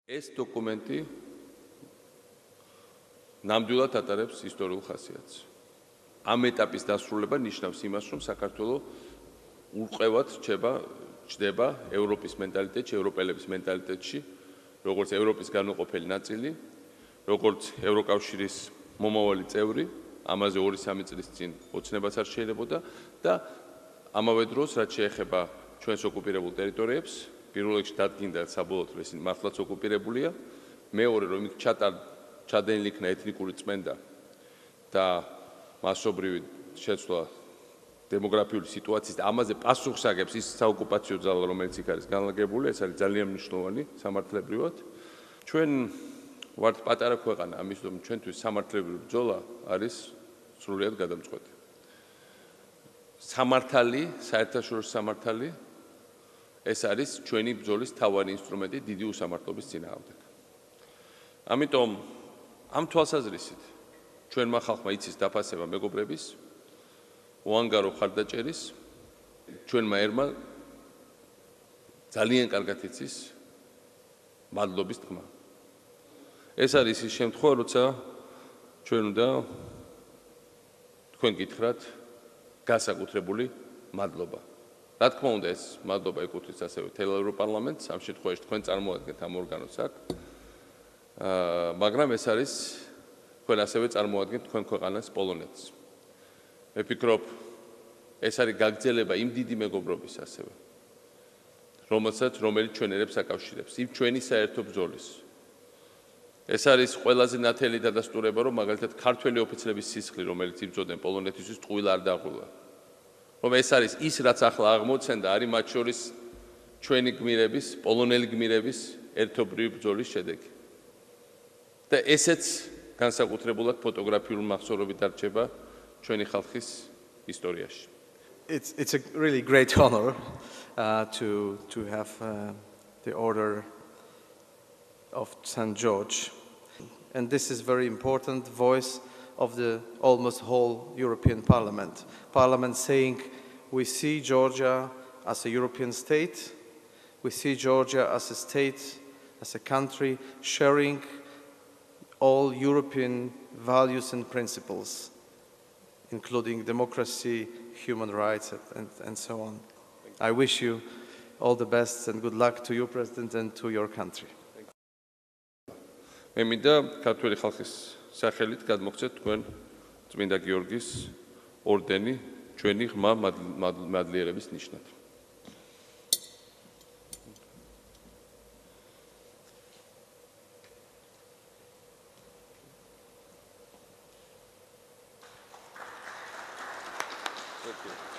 ეს დოკუმენტი ნამდვილად ატარებს ისტორიულ ხასიათს. ამ ეტაპის დასრულება ნიშნავს იმას, რომ საქართველო ურყევად ჩდება ევროპის მენტალიტეტში, ევროპელების მენტალიტეტში, როგორც ევროპის განუყოფელი ნაწილი, როგორც ევროკავშირის მომავალი წევრი, ამაზე 2-3 წლის წინ ოცნებაც არ შეიძლებოდა და ამავე დროს, რაც შეეხება ჩვენს ოკუპირებულ ტერიტორიებს, პირველ რიგში დადგინდა საბოლოოდ, რომ ისინი მართლაც ოკუპირებულია, მეორე, რომ იქ ჩადენილი იქნა ეთნიკური წმენდა და მასობრივი შეცვლა დემოგრაფიული სიტუაციის და ამაზე პასუხს აგებს ის საოკუპაციო ძალა, რომელიც იქ არის განლაგებული, ეს არის ძალიან მნიშვნელოვანი სამართლებრივად. ჩვენ ვართ პატარა ქვეყანა, ამის რომ ჩვენთვის სამართლებრივი ბრძოლა არის სრულიად გადამწყვეტი. სამართალი, საერთაშორისო სამართალი ეს არის ჩვენი ბრძოლის მთავარი ინსტრუმენტი დიდი უსამართლობის წინააღმდეგ. ამიტომ ამ თვალსაზრისით ჩვენმა ხალხმა იცის დაფასება მეგობრების, უანგარო მხარდაჭერის, ჩვენმა ერმა ძალიან კარგად იცის მადლობის თქმა. ეს არის ის შემთხვევა, როცა ჩვენ უნდა თქვენ გითხრათ განსაკუთრებული მადლობა. რა თქმა უნდა, ეს მადლობა ეკუთვნის ასევე მთელ ევროპარლამენტს, ამ შემთხვევაში თქვენ წარმოადგენთ ამ ორგანოს აქ. მაგრამ ეს არის თქვენ ასევე წარმოადგენთ თქვენ ქვეყანას პოლონეთს. მე ვფიქრობ, ეს არის გაგრძელება იმ დიდი მეგობრობის ასევე, რომელიც ჩვენ ერებს აკავშირებს, იმ ჩვენი საერთო ბრძოლის. ეს არის ყველაზე ნათელი დადასტურება, რომ მაგალითად ქართველი ოფიცრების სისხლი, რომელიც იბრძოდნენ პოლონეთისთვის, ტყუილ არ დაღულა. რომ ეს არის ის, რაც ახლა აღმოცენდა, არის მათ შორის ჩვენი გმირების, პოლონელი გმირების ერთობრივი ბრძოლის შედეგი. და ესეც განსაკუთრებულად ფოტოგრაფიული მახსოვრობით დარჩება ჩვენი ხალხის ისტორიაში. It's a really great honor to have the Order of St. George. And this is very important voice of the almost whole European Parliament. Parliament saying we see Georgia as a European state, we see Georgia as a state, as a country sharing all European values and principles, including democracy, human rights, and so on. I wish you all the best and good luck to you, President, and to your country. მე მინდა ქართველი ხალხის სახელით გადმოგცეთ თქვენ წმინდა გიორგის ორდენი ჩვენი ღრმა მადლიერების ნიშნად. Thank you.